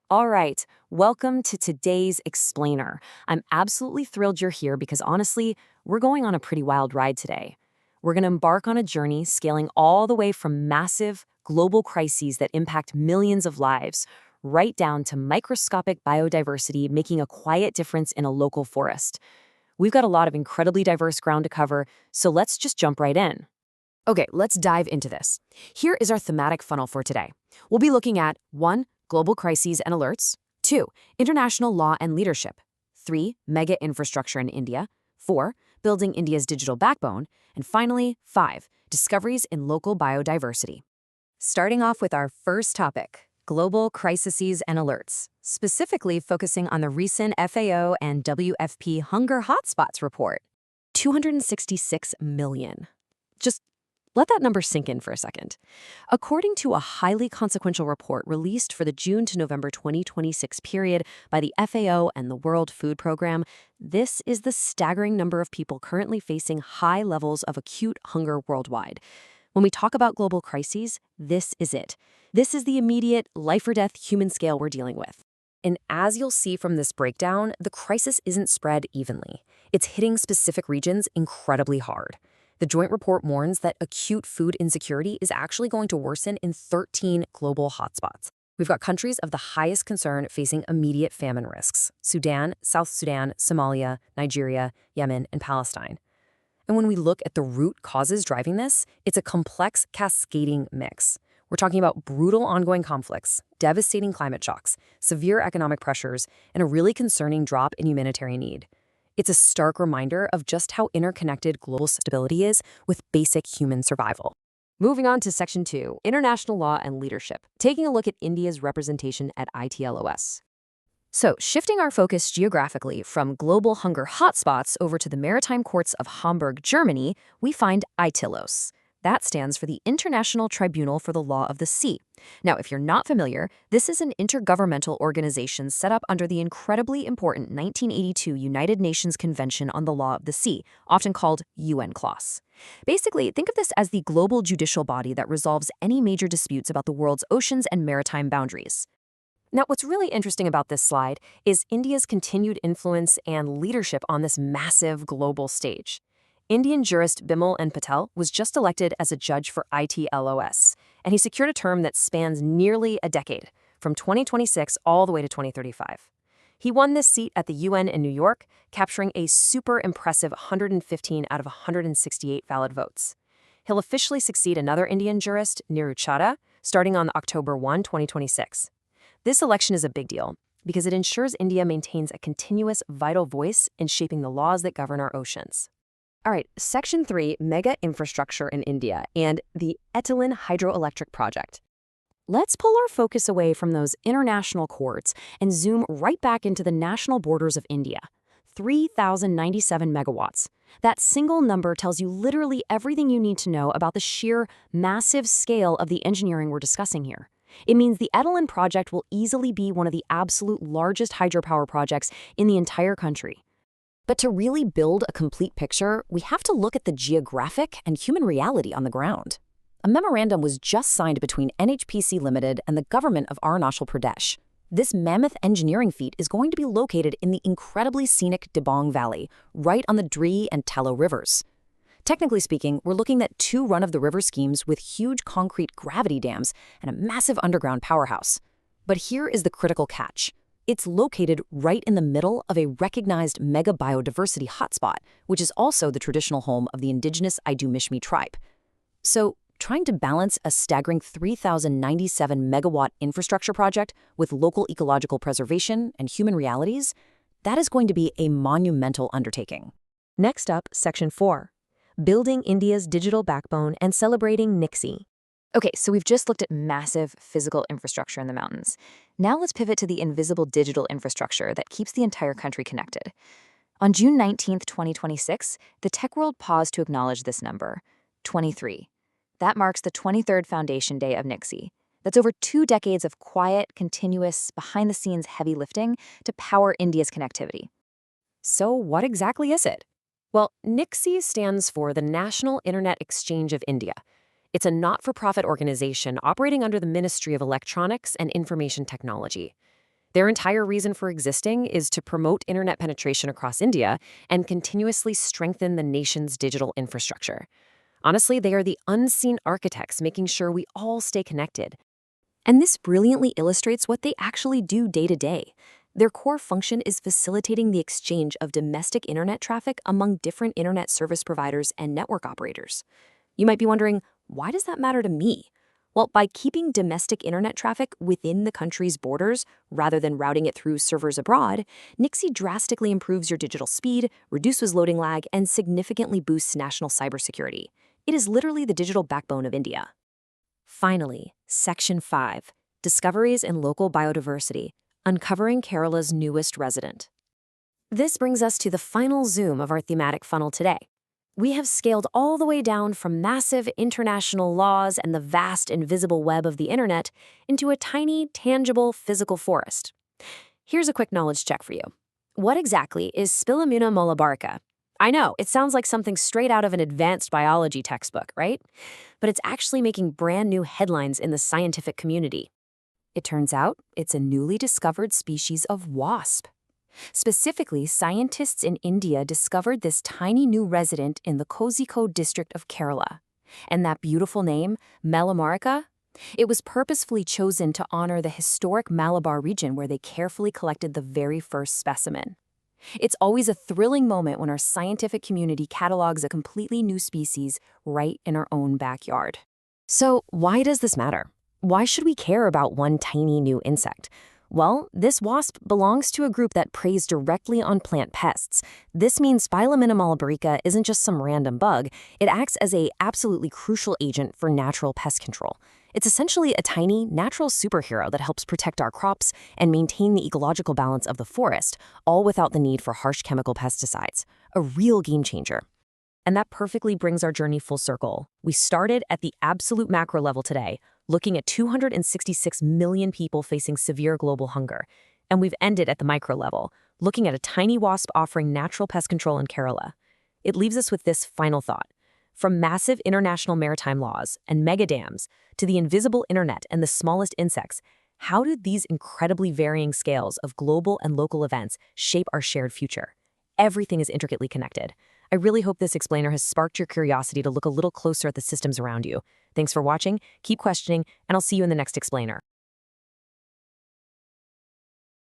All right, welcome to today's Explainer. I'm absolutely thrilled you're here because honestly, we're going on a pretty wild ride today. We're going to embark on a journey scaling all the way from massive global crises that impact millions of lives, right down to microscopic biodiversity making a quiet difference in a local forest. We've got a lot of incredibly diverse ground to cover, so let's just jump right in. Okay, let's dive into this. Here is our thematic funnel for today. We'll be looking at 1. Global crises and alerts. 2. International law and leadership. 3. Mega infrastructure in India. 4. Building India's digital backbone. And finally, 5. Discoveries in local biodiversity. Starting off with our first topic, global crises and alerts, specifically focusing on the recent FAO and WFP Hunger Hotspots report. 266 million. Just let that number sink in for a second. According to a highly consequential report released for the June to November 2026 period by the FAO and the World Food Program, this is the staggering number of people currently facing high levels of acute hunger worldwide. When we talk about global crises, this is it. This is the immediate life-or-death human scale we're dealing with. And as you'll see from this breakdown, the crisis isn't spread evenly. It's hitting specific regions incredibly hard. The joint report warns that acute food insecurity is actually going to worsen in 13 global hotspots. We've got countries of the highest concern facing immediate famine risks: Sudan, South Sudan, Somalia, Nigeria, Yemen, and Palestine. And when we look at the root causes driving this, it's a complex, cascading mix. We're talking about brutal ongoing conflicts, devastating climate shocks, severe economic pressures, and a really concerning drop in humanitarian need. It's a stark reminder of just how interconnected global stability is with basic human survival. Moving on to Section 2, International Law and Leadership, taking a look at India's representation at ITLOS. So, shifting our focus geographically from global hunger hotspots over to the maritime courts of Hamburg, Germany, we find ITILOS. That stands for the International Tribunal for the Law of the Sea. Now, if you're not familiar, this is an intergovernmental organization set up under the incredibly important 1982 United Nations Convention on the Law of the Sea, often called UNCLOS. Basically, think of this as the global judicial body that resolves any major disputes about the world's oceans and maritime boundaries. Now, what's really interesting about this slide is India's continued influence and leadership on this massive global stage. Indian jurist Bimal N. Patel was just elected as a judge for ITLOS, and he secured a term that spans nearly a decade, from 2026 all the way to 2035. He won this seat at the UN in New York, capturing a super impressive 115 out of 168 valid votes. He'll officially succeed another Indian jurist, Neeru Chadha, starting on October 1, 2026. This election is a big deal because it ensures India maintains a continuous, vital voice in shaping the laws that govern our oceans. All right, Section 3, Mega Infrastructure in India and the Etalin Hydroelectric Project. Let's pull our focus away from those international courts and zoom right back into the national borders of India. 3,097 megawatts. That single number tells you literally everything you need to know about the sheer, massive scale of the engineering we're discussing here. It means the Etalin project will easily be one of the absolute largest hydropower projects in the entire country. But to really build a complete picture, we have to look at the geographic and human reality on the ground. A memorandum was just signed between NHPC Limited and the government of Arunachal Pradesh. This mammoth engineering feat is going to be located in the incredibly scenic Dibong Valley, right on the Dri and Tallow rivers. Technically speaking, we're looking at 2 run-of-the-river schemes with huge concrete gravity dams and a massive underground powerhouse. But here is the critical catch. It's located right in the middle of a recognized mega biodiversity hotspot, which is also the traditional home of the indigenous Aidu-Mishmi tribe. So, trying to balance a staggering 3,097 megawatt infrastructure project with local ecological preservation and human realities, that is going to be a monumental undertaking. Next up, Section 4, Building India's Digital Backbone and Celebrating NIXI. Okay, so we've just looked at massive physical infrastructure in the mountains. Now let's pivot to the invisible digital infrastructure that keeps the entire country connected. On June 19, 2026, the tech world paused to acknowledge this number, 23. That marks the 23rd foundation day of NIXI. That's over 2 decades of quiet, continuous, behind-the-scenes heavy lifting to power India's connectivity. So what exactly is it? Well, NIXI stands for the National Internet Exchange of India. It's a not-for-profit organization operating under the Ministry of Electronics and Information Technology. Their entire reason for existing is to promote internet penetration across India and continuously strengthen the nation's digital infrastructure. Honestly, they are the unseen architects making sure we all stay connected. And this brilliantly illustrates what they actually do day to day. Their core function is facilitating the exchange of domestic internet traffic among different internet service providers and network operators. You might be wondering, why does that matter to me? Well, by keeping domestic internet traffic within the country's borders rather than routing it through servers abroad, NIXI drastically improves your digital speed, reduces loading lag, and significantly boosts national cybersecurity. It is literally the digital backbone of India. Finally, Section 5, Discoveries in Local Biodiversity, Uncovering Kerala's Newest Resident. This brings us to the final zoom of our thematic funnel today. We have scaled all the way down from massive international laws and the vast invisible web of the internet into a tiny, tangible, physical forest. Here's a quick knowledge check for you. What exactly is Spilimuna molybarica? I know, it sounds like something straight out of an advanced biology textbook, right? But it's actually making brand new headlines in the scientific community. It turns out it's a newly discovered species of wasp. Specifically, scientists in India discovered this tiny new resident in the Kozhikode district of Kerala. And that beautiful name, Molybarica, it was purposefully chosen to honor the historic Malabar region where they carefully collected the very first specimen. It's always a thrilling moment when our scientific community catalogs a completely new species right in our own backyard. So, why does this matter? Why should we care about one tiny new insect? Well, this wasp belongs to a group that preys directly on plant pests. This means Spilimuna molybarica isn't just some random bug. It acts as an absolutely crucial agent for natural pest control. It's essentially a tiny, natural superhero that helps protect our crops and maintain the ecological balance of the forest, all without the need for harsh chemical pesticides. A real game changer. And that perfectly brings our journey full circle. We started at the absolute macro level today, looking at 266 million people facing severe global hunger. And we've ended at the micro level, looking at a tiny wasp offering natural pest control in Kerala. It leaves us with this final thought. From massive international maritime laws and mega dams to the invisible internet and the smallest insects, how do these incredibly varying scales of global and local events shape our shared future? Everything is intricately connected. I really hope this explainer has sparked your curiosity to look a little closer at the systems around you. Thanks for watching, keep questioning, and I'll see you in the next explainer.